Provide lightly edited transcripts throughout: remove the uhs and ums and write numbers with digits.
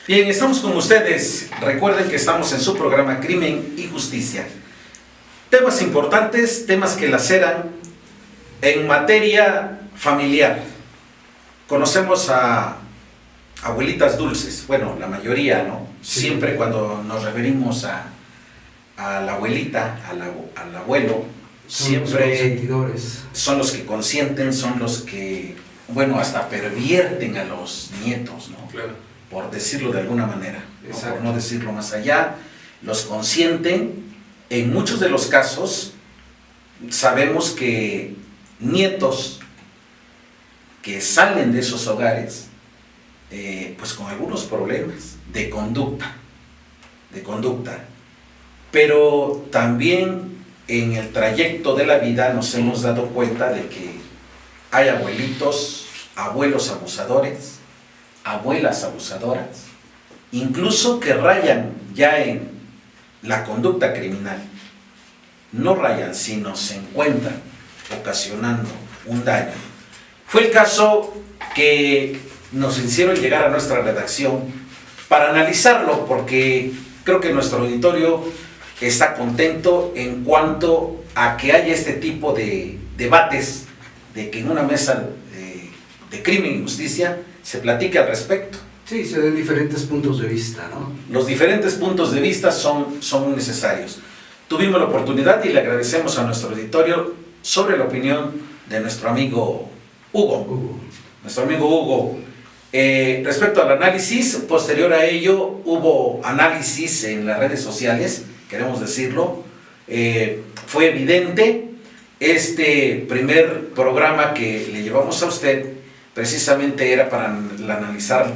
Bien, estamos con ustedes. Recuerden que estamos en su programa Crimen y Justicia. Temas importantes, temas que laceran en materia familiar. Conocemos a abuelitas dulces, bueno, la mayoría, ¿no? Sí. Siempre cuando nos referimos a la abuelita, al abuelo, siempre los consentidores. son los que consienten, son los que, bueno, hasta pervierten a los nietos, ¿no? Claro. Por decirlo de alguna manera, ¿no? Exacto. Por no decirlo más allá, los consienten. En muchos de los casos sabemos que nietos que salen de esos hogares, pues con algunos problemas de conducta, pero también en el trayecto de la vida nos hemos dado cuenta de que hay abuelitos, abuelos abusadores, abuelas abusadoras, incluso que rayan ya en la conducta criminal. No rayan, sino se encuentran ocasionando un daño. Fue el caso que nos hicieron llegar a nuestra redacción para analizarlo, porque creo que nuestro auditorio está contento en cuanto a que haya este tipo de debates, de que en una mesa de crimen y justicia se platique al respecto. Sí, se den diferentes puntos de vista, ¿no? Los diferentes puntos de vista son muy necesarios. Tuvimos la oportunidad y le agradecemos a nuestro auditorio sobre la opinión de nuestro amigo Hugo. Nuestro amigo Hugo. Respecto al análisis, posterior a ello hubo análisis en las redes sociales, queremos decirlo. Fue evidente. Este primer programa que le llevamos a usted precisamente era para analizar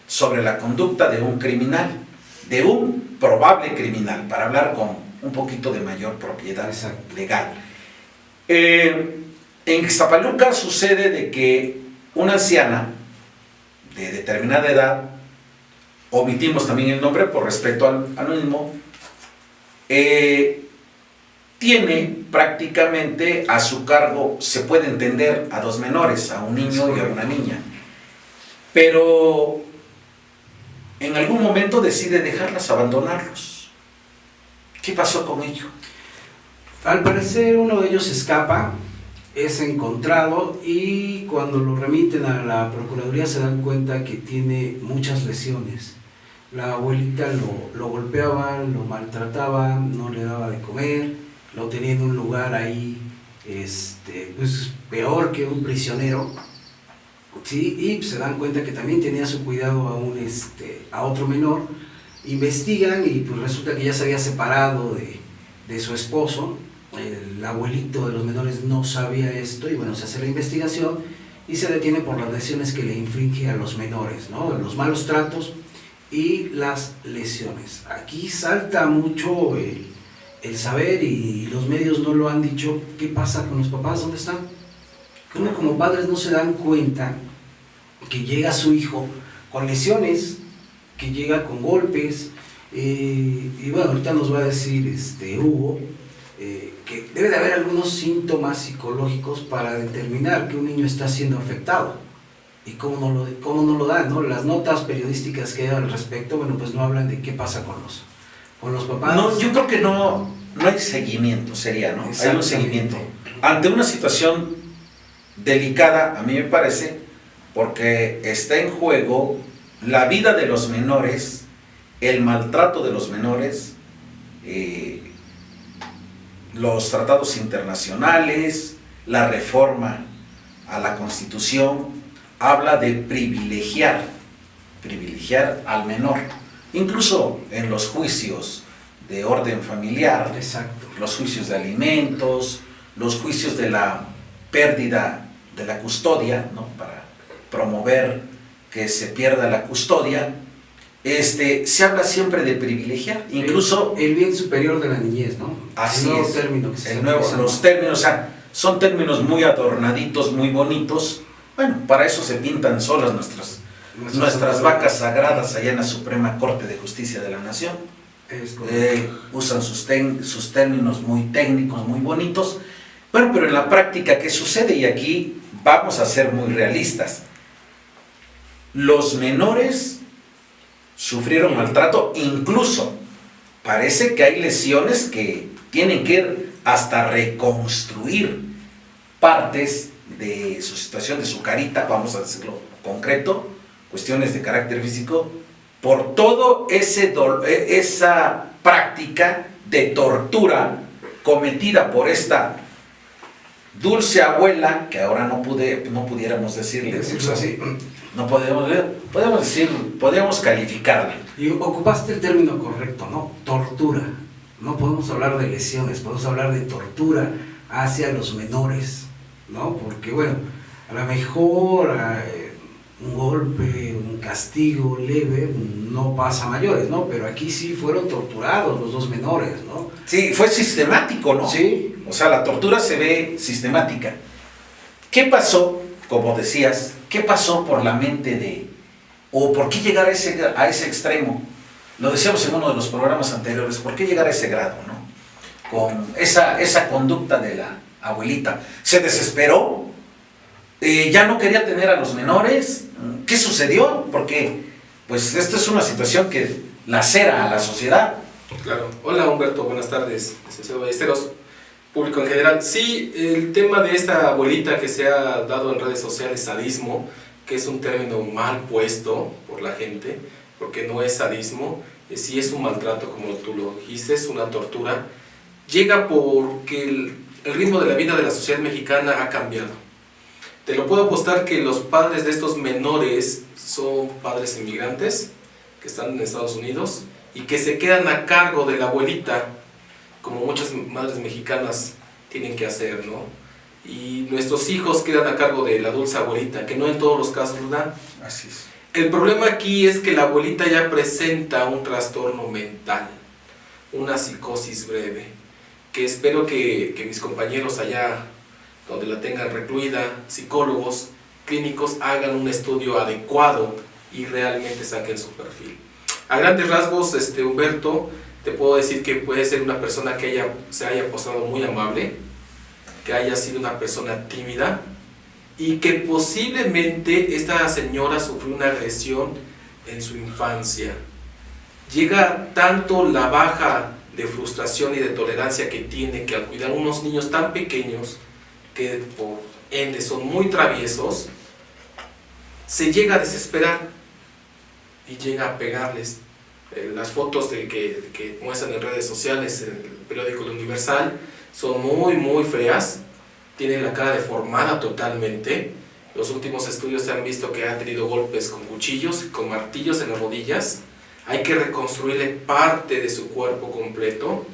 sobre la conducta de un criminal, de un probable criminal, para hablar con un poquito de mayor propiedad Exacto. legal. En Ixtapaluca sucede de que una anciana de determinada edad, omitimos también el nombre por respeto al anónimo, tiene prácticamente a su cargo, se puede entender, a dos menores, a un niño y a una niña, pero en algún momento decide dejarlas, abandonarlos. ¿Qué pasó con ello? Al parecer uno de ellos escapa, es encontrado y cuando lo remiten a la Procuraduría se dan cuenta que tiene muchas lesiones. La abuelita lo golpeaba, lo maltrataba, no le daba de comer, lo tenía en un lugar ahí pues peor que un prisionero. Sí, y se dan cuenta que también tenía a su cuidado a otro menor. Investigan y pues resulta que ya se había separado de su esposo. El abuelito de los menores no sabía esto y bueno, se hace la investigación y se detiene por las lesiones que le infringe a los menores, ¿no? Los malos tratos y las lesiones. Aquí salta mucho el saber y los medios no lo han dicho. ¿Qué pasa con los papás? ¿Dónde están? Uno como padres no se dan cuenta que llega su hijo con lesiones, que llega con golpes, y bueno, ahorita nos va a decir Hugo, que debe de haber algunos síntomas psicológicos para determinar que un niño está siendo afectado. ¿Y cómo no lo dan, ¿no? Las notas periodísticas que hay al respecto, bueno, pues no hablan de qué pasa con los papás. No, yo creo que no hay seguimiento, sería, ¿no? Hay un seguimiento. Ante una situación delicada, a mí me parece, porque está en juego la vida de los menores, el maltrato de los menores, los tratados internacionales, la reforma a la Constitución, habla de privilegiar al menor, incluso en los juicios de orden familiar. Exacto. Los juicios de alimentos, los juicios de la pérdida de la custodia, ¿no? Para promover que se pierda la custodia, se habla siempre de privilegiar, incluso el bien superior de la niñez, ¿no? Así el nuevo es. Término que se El nuevo, los términos, o sea, son términos muy adornaditos, muy bonitos. Bueno, para eso se pintan solas nuestras vacas sagradas allá en la Suprema Corte de Justicia de la Nación. Usan sus términos muy técnicos, muy bonitos. Bueno, pero en la práctica, ¿qué sucede? Y aquí vamos a ser muy realistas. Los menores sufrieron maltrato, incluso parece que hay lesiones que tienen que hasta reconstruir partes de su situación, de su carita, vamos a decirlo concreto, cuestiones de carácter físico, por todo esa práctica de tortura cometida por esta dulce abuela, que ahora no pudiéramos decirle así. No podemos calificarla. Y ocupaste el término correcto, ¿no? Tortura. No podemos hablar de lesiones, podemos hablar de tortura hacia los menores, ¿no? Porque, bueno, a lo mejor un golpe, un castigo leve no pasa a mayores, ¿no? Pero aquí sí fueron torturados los dos menores, ¿no? Sí, fue sistemático, ¿no? Sí. O sea, la tortura se ve sistemática. ¿Qué pasó, como decías, qué pasó por la mente o por qué llegar a ese extremo? Lo decíamos en uno de los programas anteriores, ¿por qué llegar a ese grado, no? Con esa conducta de la abuelita. ¿Se desesperó? ¿Ya no quería tener a los menores? ¿Qué sucedió? Porque, pues, esta es una situación que lacera a la sociedad. Claro. Hola Humberto, buenas tardes, licenciado Ballesteros, público en general. Sí, el tema de esta abuelita que se ha dado en redes sociales, sadismo, que es un término mal puesto por la gente, porque no es sadismo, sí es un maltrato, como tú lo dijiste, es una tortura, llega porque el ritmo de la vida de la sociedad mexicana ha cambiado. Te lo puedo apostar que los padres de estos menores son padres inmigrantes que están en Estados Unidos y que se quedan a cargo de la abuelita, como muchas madres mexicanas tienen que hacer, ¿no? Y nuestros hijos quedan a cargo de la dulce abuelita, que no en todos los casos lo dan. Así es. El problema aquí es que la abuelita ya presenta un trastorno mental, una psicosis breve, que espero que mis compañeros allá donde la tengan recluida, psicólogos clínicos, hagan un estudio adecuado y realmente saquen su perfil. A grandes rasgos, Humberto, te puedo decir que puede ser una persona que se haya mostrado muy amable, que haya sido una persona tímida y que posiblemente esta señora sufrió una agresión en su infancia. Llega tanto la baja de frustración y de tolerancia que tiene, que al cuidar unos niños tan pequeños, que por ende son muy traviesos, se llega a desesperar y llega a pegarles. Las fotos que muestran en redes sociales, en el periódico El Universal, son muy feas, tienen la cara deformada totalmente. Los últimos estudios se han visto que han tenido golpes con cuchillos, con martillos en las rodillas. Hay que reconstruirle parte de su cuerpo completo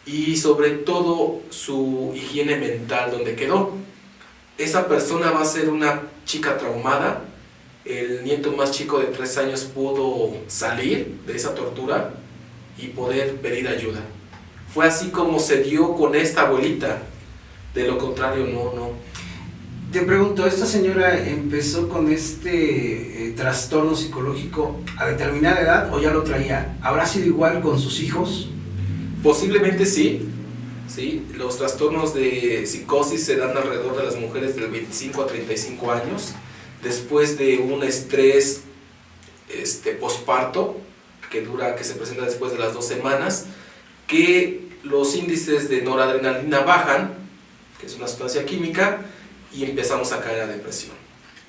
y sobre todo su higiene mental donde quedó. Esa persona va a ser una chica traumada. El nieto más chico de 3 años pudo salir de esa tortura y poder pedir ayuda. Fue así como se dio con esta abuelita. De lo contrario, no. Te pregunto, ¿esta señora empezó con trastorno psicológico a determinada edad o ya lo traía? ¿Habrá sido igual con sus hijos? Posiblemente sí. ¿Sí? Los trastornos de psicosis se dan alrededor de las mujeres del 25 a 35 años. Después de un estrés posparto que se presenta después de las 2 semanas, que los índices de noradrenalina bajan, que es una sustancia química, y empezamos a caer a depresión.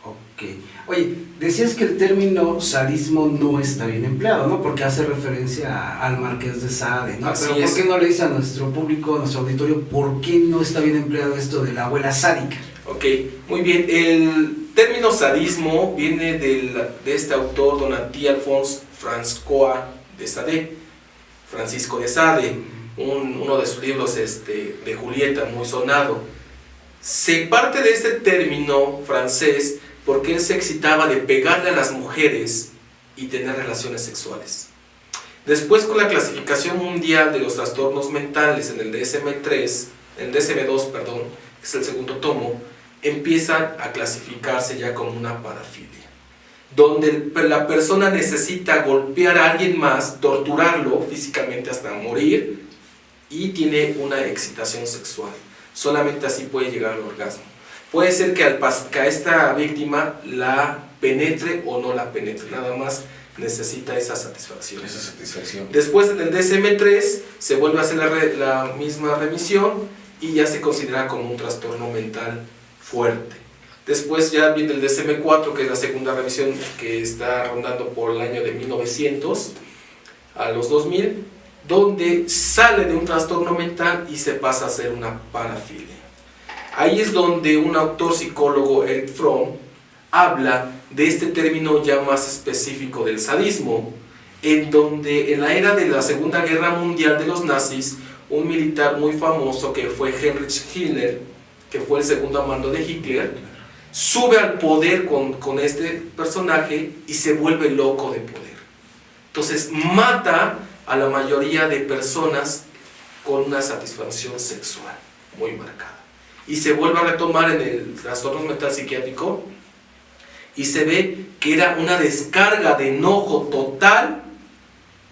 Ok. Oye, decías que el término sadismo no está bien empleado, ¿no? Porque hace referencia al Marqués de Sade, ¿no? Así Pero es. ¿por qué no le dice a nuestro público, a nuestro auditorio, por qué no está bien empleado esto de la abuela sádica? Ok, muy bien. El término sadismo viene de este autor, Donatí Alphonse François de Sade, Francisco de Sade, uno de sus libros de Julieta, muy sonado. Se parte de este término francés porque él se excitaba de pegarle a las mujeres y tener relaciones sexuales. Después, con la clasificación mundial de los trastornos mentales en el DSM-2, perdón, que es el segundo tomo, empiezan a clasificarse ya como una parafilia, donde la persona necesita golpear a alguien más, torturarlo físicamente hasta morir y tiene una excitación sexual. Solamente así puede llegar al orgasmo. Puede ser que a esta víctima la penetre o no la penetre, nada más necesita esa satisfacción. Esa satisfacción. Después en el DSM-3 se vuelve a hacer la misma revisión y ya se considera como un trastorno mental fuerte. Después ya viene el DSM-4, que es la segunda revisión, que está rondando por el año de 1900 a los 2000, donde sale de un trastorno mental y se pasa a ser una parafilia. Ahí es donde un autor psicólogo, Eric Fromm, habla de este término ya más específico del sadismo, en donde en la era de la Segunda Guerra Mundial de los nazis, un militar muy famoso que fue Heinrich Himmler, que fue el segundo mando de Hitler, sube al poder con este personaje y se vuelve loco de poder. Entonces mata a la mayoría de personas con una satisfacción sexual muy marcada. Y se vuelve a retomar en el trastorno mental psiquiátrico y se ve que era una descarga de enojo total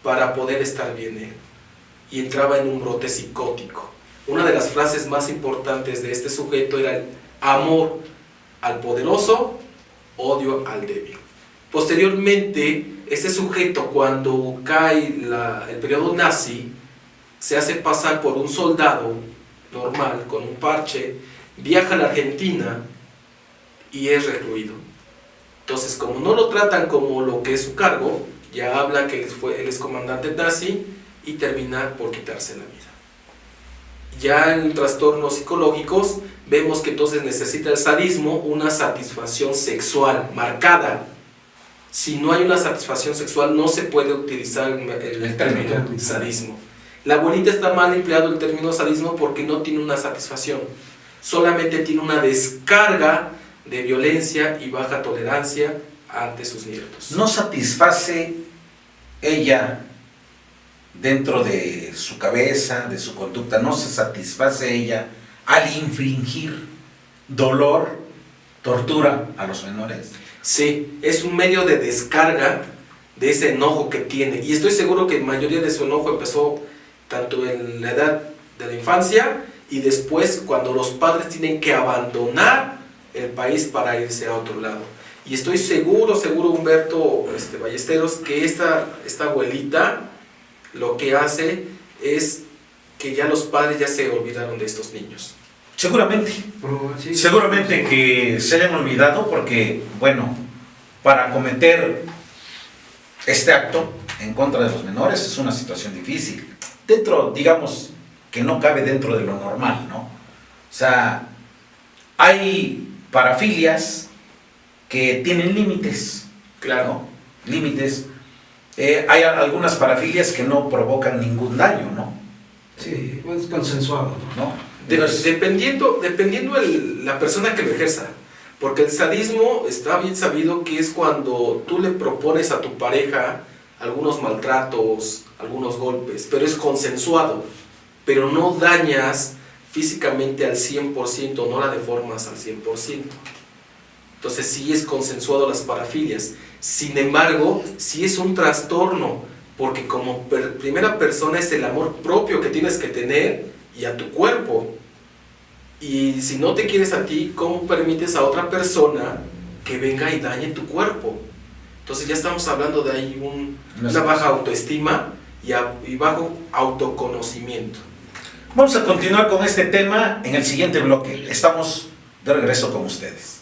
para poder estar bien él. Y entraba en un brote psicótico. Una de las frases más importantes de este sujeto era el amor al poderoso, odio al débil. Posteriormente, este sujeto, cuando cae el periodo nazi, se hace pasar por un soldado normal, con un parche, viaja a la Argentina y es recluido. Entonces, como no lo tratan como lo que es su cargo, ya habla que él es comandante nazi y termina por quitarse la vida. Ya en trastornos psicológicos vemos que entonces necesita el sadismo una satisfacción sexual marcada. Si no hay una satisfacción sexual no se puede utilizar el término sadismo. La abuelita está mal empleado el término sadismo porque no tiene una satisfacción, solamente tiene una descarga de violencia y baja tolerancia ante sus nietos. ¿No satisface ella dentro de su cabeza, de su conducta, no se satisface ella al infringir dolor, tortura a los menores? Sí, es un medio de descarga de ese enojo que tiene, y estoy seguro que la mayoría de su enojo empezó tanto en la edad de la infancia y después cuando los padres tienen que abandonar el país para irse a otro lado. Y estoy seguro Humberto Ballesteros, que esta abuelita lo que hace es que ya los padres ya se olvidaron de estos niños. Seguramente, seguramente que se hayan olvidado porque, bueno, para cometer este acto en contra de los menores es una situación difícil. Dentro, digamos, que no cabe dentro de lo normal, ¿no? O sea, hay parafilias que tienen límites, Claro. ¿no? Límites. Hay algunas parafilias que no provocan ningún daño, ¿no? Sí, es consensuado, ¿no? Dependiendo la persona que lo ejerza, porque el sadismo está bien sabido que es cuando tú le propones a tu pareja algunos maltratos, algunos golpes, pero es consensuado, pero no dañas físicamente al 100%, no la deformas al 100%. Entonces sí es consensuado las parafilias. Sin embargo, sí es un trastorno, porque como primera persona es el amor propio que tienes que tener y a tu cuerpo. Y si no te quieres a ti, ¿cómo permites a otra persona que venga y dañe tu cuerpo? Entonces ya estamos hablando de ahí una baja autoestima y bajo autoconocimiento. Vamos a continuar con este tema en el siguiente bloque. Estamos de regreso con ustedes.